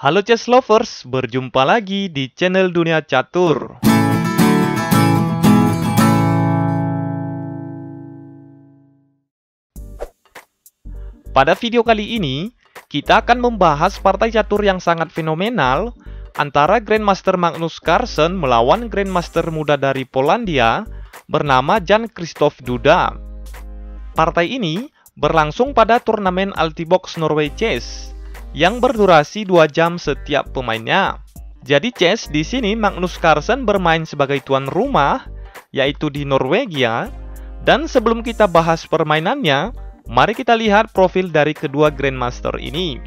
Halo chess lovers, berjumpa lagi di channel Dunia Catur. Pada video kali ini, kita akan membahas partai catur yang sangat fenomenal antara Grandmaster Magnus Carlsen melawan Grandmaster muda dari Polandia bernama Jan Krzysztof Duda. Partai ini berlangsung pada turnamen Altibox Norway Chess yang berdurasi 2 jam setiap pemainnya. Jadi chess di sini Magnus Carlsen bermain sebagai tuan rumah, yaitu di Norwegia. Dan sebelum kita bahas permainannya, mari kita lihat profil dari kedua Grandmaster ini.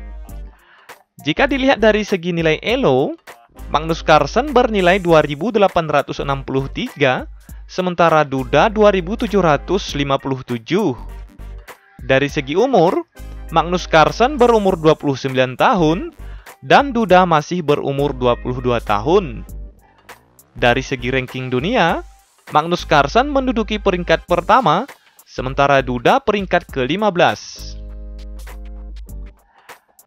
Jika dilihat dari segi nilai Elo, Magnus Carlsen bernilai 2863, sementara Duda 2757. Dari segi umur, Magnus Carlsen berumur 29 tahun dan Duda masih berumur 22 tahun. Dari segi ranking dunia, Magnus Carlsen menduduki peringkat pertama, sementara Duda peringkat ke-15.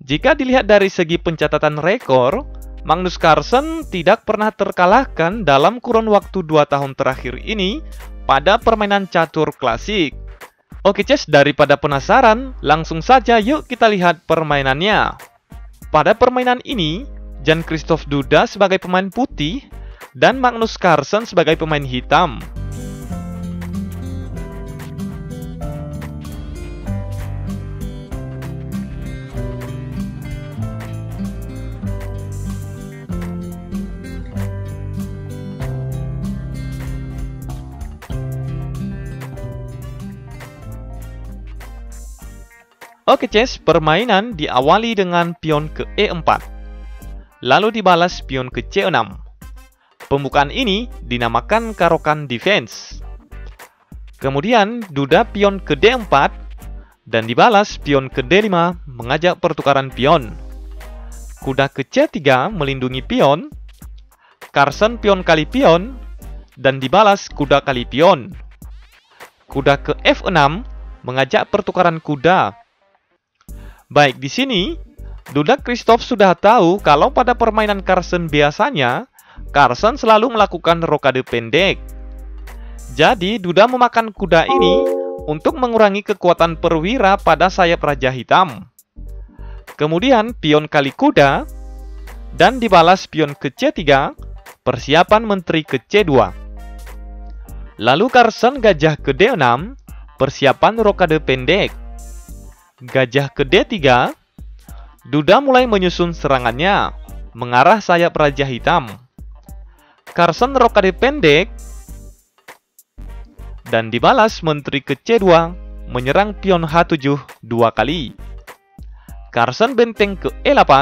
Jika dilihat dari segi pencatatan rekor, Magnus Carlsen tidak pernah terkalahkan dalam kurun waktu 2 tahun terakhir ini pada permainan catur klasik. Oke chess, daripada penasaran, langsung saja yuk kita lihat permainannya. Pada permainan ini, Jan Krzysztof Duda sebagai pemain putih dan Magnus Carlsen sebagai pemain hitam. Oke chess, permainan diawali dengan pion ke E4, lalu dibalas pion ke C6. Pembukaan ini dinamakan karokan defense. Kemudian Duda pion ke D4 dan dibalas pion ke D5 mengajak pertukaran pion. Kuda ke C3 melindungi pion, Carlsen pion kali pion dan dibalas kuda kali pion. Kuda ke F6 mengajak pertukaran kuda. Baik, di sini Duda Krzysztof sudah tahu kalau pada permainan Carlsen biasanya Carlsen selalu melakukan rokade pendek. Jadi Duda memakan kuda ini untuk mengurangi kekuatan perwira pada sayap raja hitam. Kemudian pion kali kuda dan dibalas pion ke C3, persiapan menteri ke C2. Lalu Carlsen gajah ke D6, persiapan rokade pendek. Gajah ke D3, Duda mulai menyusun serangannya mengarah sayap raja hitam. Carlsen rokade pendek dan dibalas menteri ke C2 menyerang pion H7 2 kali. Carlsen benteng ke E8,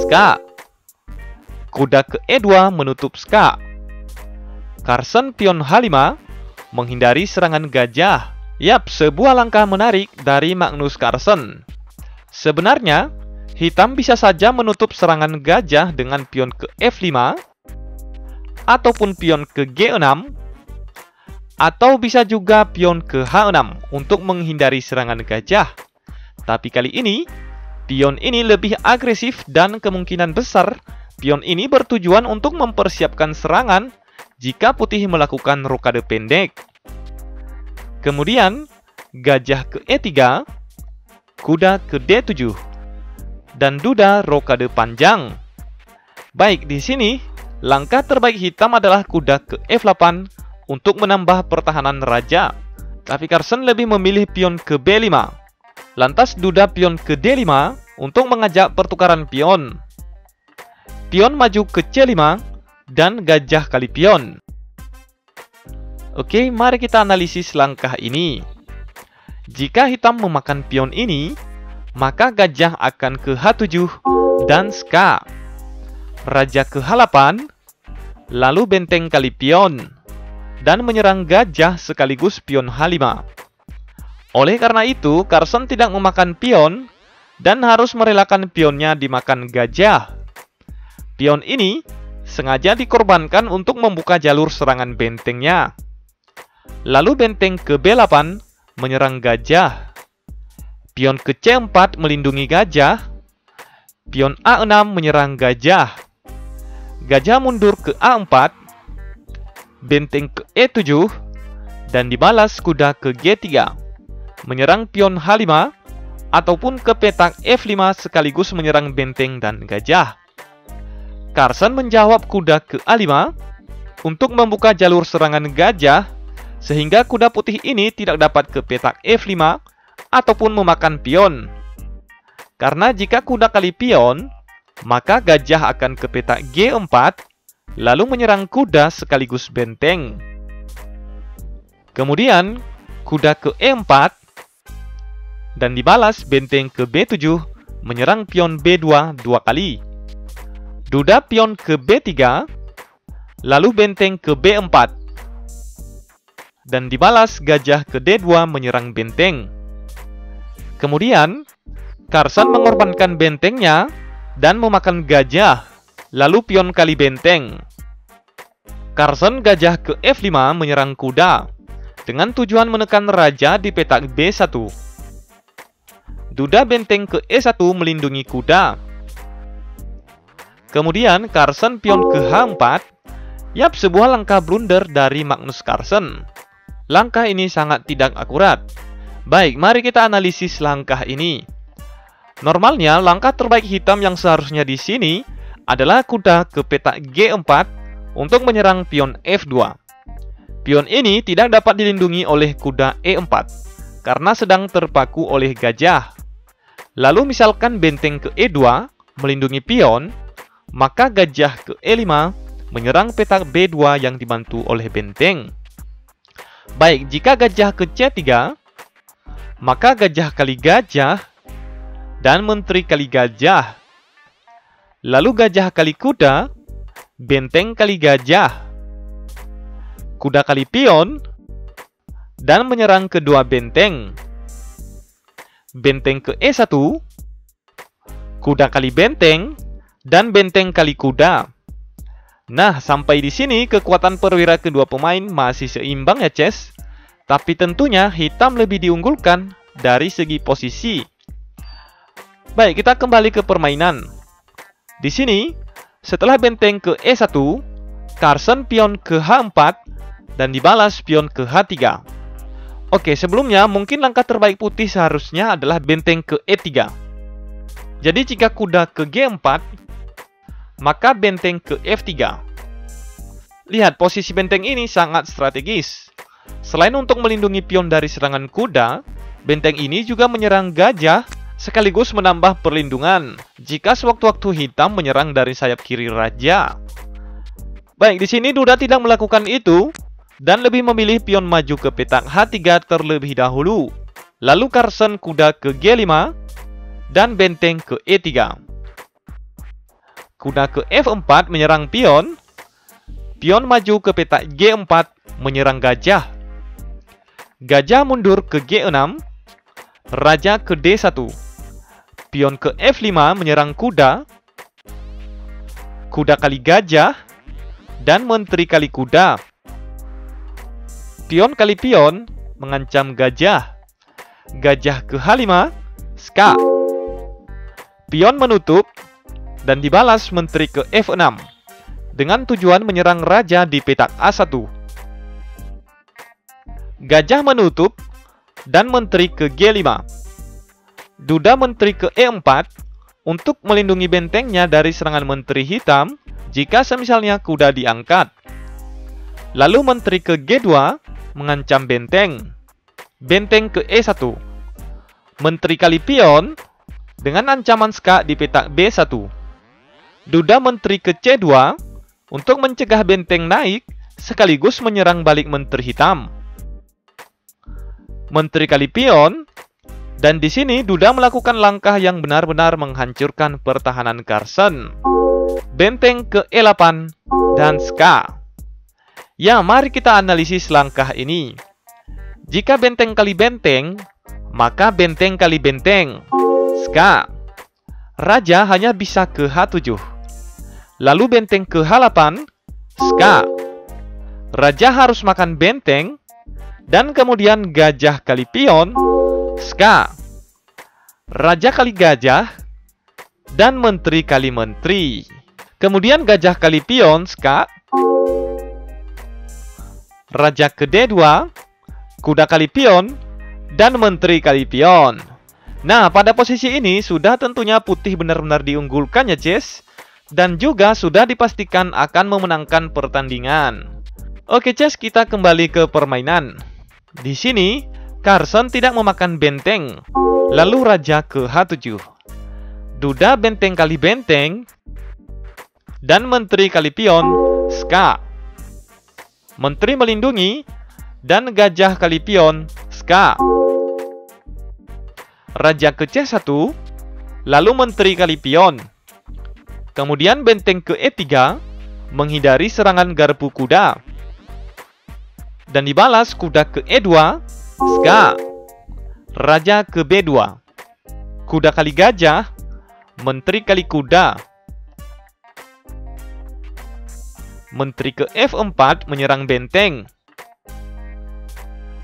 ska. Kuda ke E2 menutup ska. Carlsen pion H5 menghindari serangan gajah. Yap, sebuah langkah menarik dari Magnus Carlsen. Sebenarnya, hitam bisa saja menutup serangan gajah dengan pion ke F5, ataupun pion ke G6, atau bisa juga pion ke H6 untuk menghindari serangan gajah. Tapi kali ini, pion ini lebih agresif dan kemungkinan besar pion ini bertujuan untuk mempersiapkan serangan jika putih melakukan rokade pendek. Kemudian, gajah ke E3, kuda ke D7, dan Duda rokade panjang. Baik, di sini, langkah terbaik hitam adalah kuda ke F8 untuk menambah pertahanan raja. Tapi Carlsen lebih memilih pion ke B5. Lantas Duda pion ke D5 untuk mengajak pertukaran pion. Pion maju ke C5 dan gajah kali pion. Oke, mari kita analisis langkah ini. Jika hitam memakan pion ini, maka gajah akan ke H7 dan ska. Raja ke H8, lalu benteng kali pion, dan menyerang gajah sekaligus pion H5. Oleh karena itu, Carlsen tidak memakan pion dan harus merelakan pionnya dimakan gajah. Pion ini sengaja dikorbankan untuk membuka jalur serangan bentengnya. Lalu benteng ke B8 menyerang gajah. Pion ke C4 melindungi gajah. pion A6 menyerang gajah. Gajah mundur ke A4, benteng ke E7, dan dibalas kuda ke G3, menyerang pion H5, ataupun ke petak F5 sekaligus menyerang benteng dan gajah. Carson menjawab kuda ke A5 untuk membuka jalur serangan gajah, sehingga kuda putih ini tidak dapat ke petak F5 ataupun memakan pion. Karena jika kuda kali pion, maka gajah akan ke petak G4, lalu menyerang kuda sekaligus benteng. Kemudian, kuda ke E4, dan dibalas benteng ke B7, menyerang pion B2 dua kali. Duda pion ke B3, lalu benteng ke B4, dan dibalas gajah ke D2 menyerang benteng. Kemudian, Carson mengorbankan bentengnya dan memakan gajah, lalu pion kali benteng. Carson gajah ke F5 menyerang kuda, dengan tujuan menekan raja di petak B1. Duda benteng ke E1 melindungi kuda. Kemudian Carson pion ke H4. Yap, sebuah langkah blunder dari Magnus Carlsen. Langkah ini sangat tidak akurat. Baik, mari kita analisis langkah ini. Normalnya, langkah terbaik hitam yang seharusnya di sini adalah kuda ke petak G4 untuk menyerang pion F2. Pion ini tidak dapat dilindungi oleh kuda E4 karena sedang terpaku oleh gajah. Lalu misalkan benteng ke E2 melindungi pion, maka gajah ke E5 menyerang petak B2 yang dibantu oleh benteng. Baik, jika gajah ke C3, maka gajah kali gajah dan menteri kali gajah. Lalu gajah kali kuda, benteng kali gajah. Kuda kali pion, dan menyerang kedua benteng. Benteng ke E1, kuda kali benteng, dan benteng kali kuda. Nah, sampai di sini kekuatan perwira kedua pemain masih seimbang ya, Ces. Tapi tentunya hitam lebih diunggulkan dari segi posisi. Baik, kita kembali ke permainan. Di sini, setelah benteng ke E1, Carson pion ke H4 dan dibalas pion ke H3. Oke, sebelumnya mungkin langkah terbaik putih seharusnya adalah benteng ke E3. Jadi jika kuda ke G4, maka benteng ke F3. Lihat, posisi benteng ini sangat strategis. Selain untuk melindungi pion dari serangan kuda, benteng ini juga menyerang gajah sekaligus menambah perlindungan jika sewaktu-waktu hitam menyerang dari sayap kiri raja. Baik, di sini Duda tidak melakukan itu dan lebih memilih pion maju ke petak H3 terlebih dahulu. Lalu Carson kuda ke G5 dan benteng ke E3. Kuda ke F4 menyerang pion. Pion maju ke petak G4 menyerang gajah. Gajah mundur ke G6. Raja ke D1. Pion ke F5 menyerang kuda. Kuda kali gajah. Dan menteri kali kuda. Pion kali pion mengancam gajah. Gajah ke H5. Ska. Pion menutup. Dan dibalas menteri ke F6. Dengan tujuan menyerang raja di petak A1. Gajah menutup dan menteri ke G5. Duda menteri ke E4 untuk melindungi bentengnya dari serangan menteri hitam jika semisalnya kuda diangkat. Lalu menteri ke G2 mengancam benteng. Benteng ke E1. Menteri kali pion dengan ancaman ska di petak B1. Duda menteri ke C2 untuk mencegah benteng naik sekaligus menyerang balik menteri hitam. Menteri kali pion, dan di sini Duda melakukan langkah yang benar-benar menghancurkan pertahanan Carson. Benteng ke E8 dan ska. Ya, mari kita analisis langkah ini. Jika benteng kali benteng, maka benteng kali benteng. Ska. Raja hanya bisa ke H7. Lalu benteng ke H8, ska. Raja harus makan benteng, dan kemudian gajah kali pion, ska. Raja kali gajah, dan menteri kali menteri. Kemudian gajah kali pion, ska. Raja ke D2, kuda kali pion, dan menteri kali pion. Nah, pada posisi ini sudah tentunya putih benar-benar diunggulkan ya, Ces. Dan juga sudah dipastikan akan memenangkan pertandingan. Oke, Ces, kita kembali ke permainan. Di sini, Carson tidak memakan benteng. Lalu raja ke H7. Duda benteng kali benteng. Dan menteri kali pion, ska. Menteri melindungi. Dan gajah kali pion, ska. Raja ke C1. Lalu menteri kali pion. Kemudian benteng ke E3. Menghindari serangan garpu kuda. Dan dibalas kuda ke E2, ska. Raja ke B2. Kuda kali gajah, menteri kali kuda. Menteri ke F4 menyerang benteng.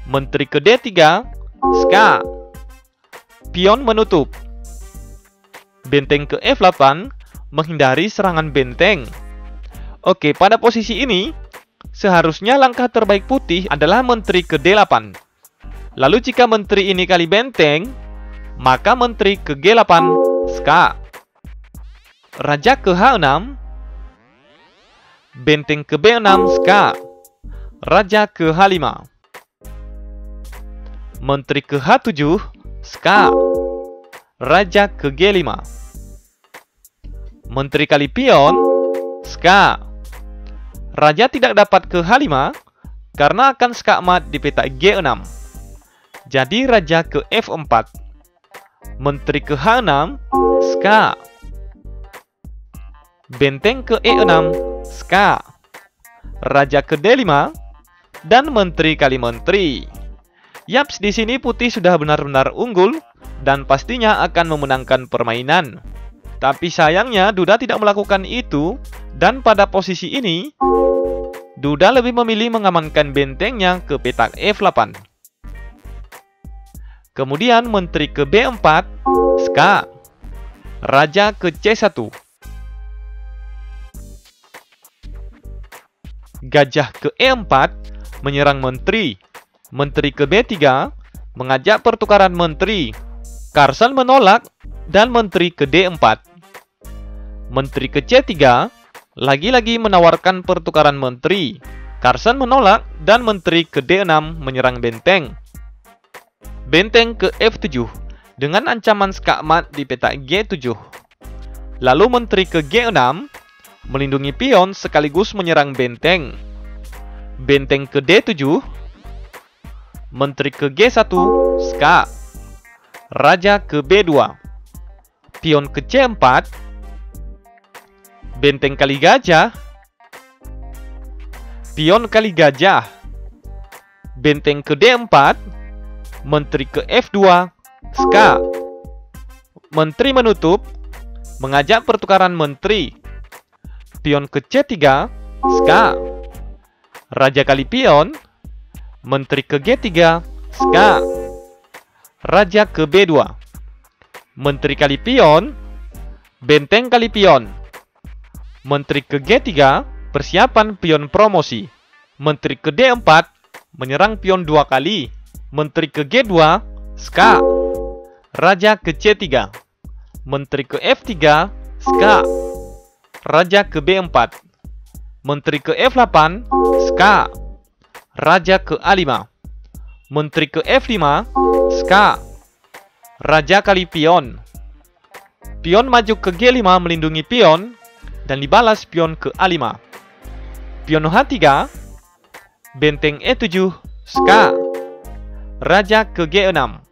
Menteri ke D3, ska. Pion menutup. Benteng ke F8 menghindari serangan benteng. Oke, pada posisi ini seharusnya langkah terbaik putih adalah menteri ke D8. Lalu jika menteri ini kali benteng, maka menteri ke G8, ska. Raja ke H6. Benteng ke B6, ska. Raja ke H5. Menteri ke H7, ska. Raja ke G5. Menteri kali pion, ska. Raja tidak dapat ke H5 karena akan ska mat di peta G6. Jadi raja ke F4. Menteri ke H6, ska. Benteng ke E6, ska. Raja ke D5 dan menteri kali menteri. Yaps, di sini putih sudah benar-benar unggul dan pastinya akan memenangkan permainan. Tapi sayangnya Duda tidak melakukan itu dan pada posisi ini Duda lebih memilih mengamankan bentengnya ke petak F8. Kemudian menteri ke B4, ska. Raja ke C1. Gajah ke E4 menyerang menteri. Menteri ke B3 mengajak pertukaran menteri. Carson menolak dan menteri ke D4. Menteri ke C3 lagi-lagi menawarkan pertukaran menteri. Carson menolak dan menteri ke D6 menyerang benteng. Benteng ke F7 dengan ancaman ska mat di peta G7. Lalu menteri ke G6 melindungi pion sekaligus menyerang benteng. Benteng ke D7. Menteri ke G1, ska. Raja ke B2. Pion ke C4. Benteng kali gajah. Pion kali gajah. Benteng ke D4. Menteri ke F2, ska. Menteri menutup, mengajak pertukaran menteri. Pion ke C3, ska. Raja kali pion. Menteri ke G3, ska. Raja ke B2. Menteri kali pion. Benteng kali pion. Menteri ke G3, persiapan pion promosi. Menteri ke D4, menyerang pion 2 kali. Menteri ke G2, ska. Raja ke C3. Menteri ke F3, ska. Raja ke B4. Menteri ke F8, ska. Raja ke A5. Menteri ke F5, ska. Raja kali pion. Pion maju ke G5 melindungi pion dan dibalas pion ke A5. Pion H3. Benteng E7, ska. Raja ke G6.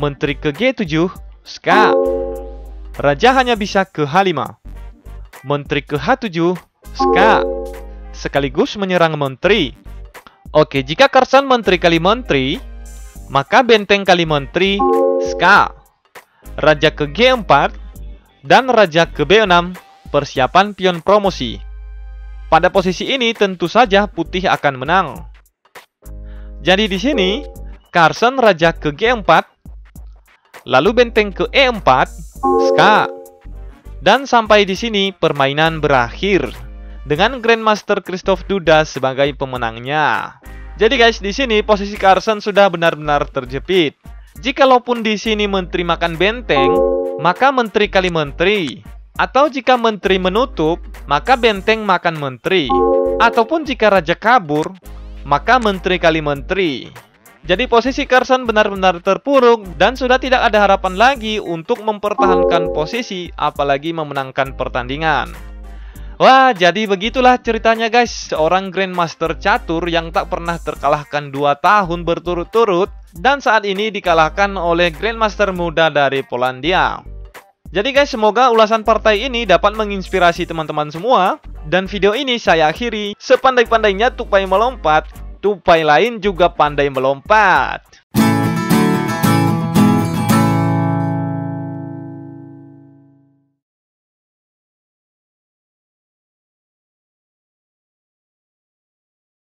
Menteri ke G7, ska. Raja hanya bisa ke H5. Menteri ke H7, ska. Sekaligus menyerang menteri. Oke, jika Carson menteri kali menteri, maka benteng kali menteri, ska. Raja ke G4 dan raja ke B6, persiapan pion promosi. Pada posisi ini tentu saja putih akan menang. Jadi di sini Carson raja ke G4, lalu benteng ke E4, ska. Dan sampai di sini permainan berakhir dengan Grandmaster Christoph Duda sebagai pemenangnya. Jadi guys, di sini posisi Carson sudah benar-benar terjepit. Jikalaupun di sini menteri makan benteng, maka menteri kali menteri. Atau jika menteri menutup, maka benteng makan menteri. Ataupun jika raja kabur, maka menteri kali menteri. Jadi posisi Carson benar-benar terpuruk dan sudah tidak ada harapan lagi untuk mempertahankan posisi, apalagi memenangkan pertandingan. Wah, jadi begitulah ceritanya guys. Seorang Grandmaster catur yang tak pernah terkalahkan 2 tahun berturut-turut, dan saat ini dikalahkan oleh Grandmaster muda dari Polandia. Jadi guys, semoga ulasan partai ini dapat menginspirasi teman-teman semua. Dan video ini saya akhiri. Sepandai-pandainya tupai melompat, tupai lain juga pandai melompat.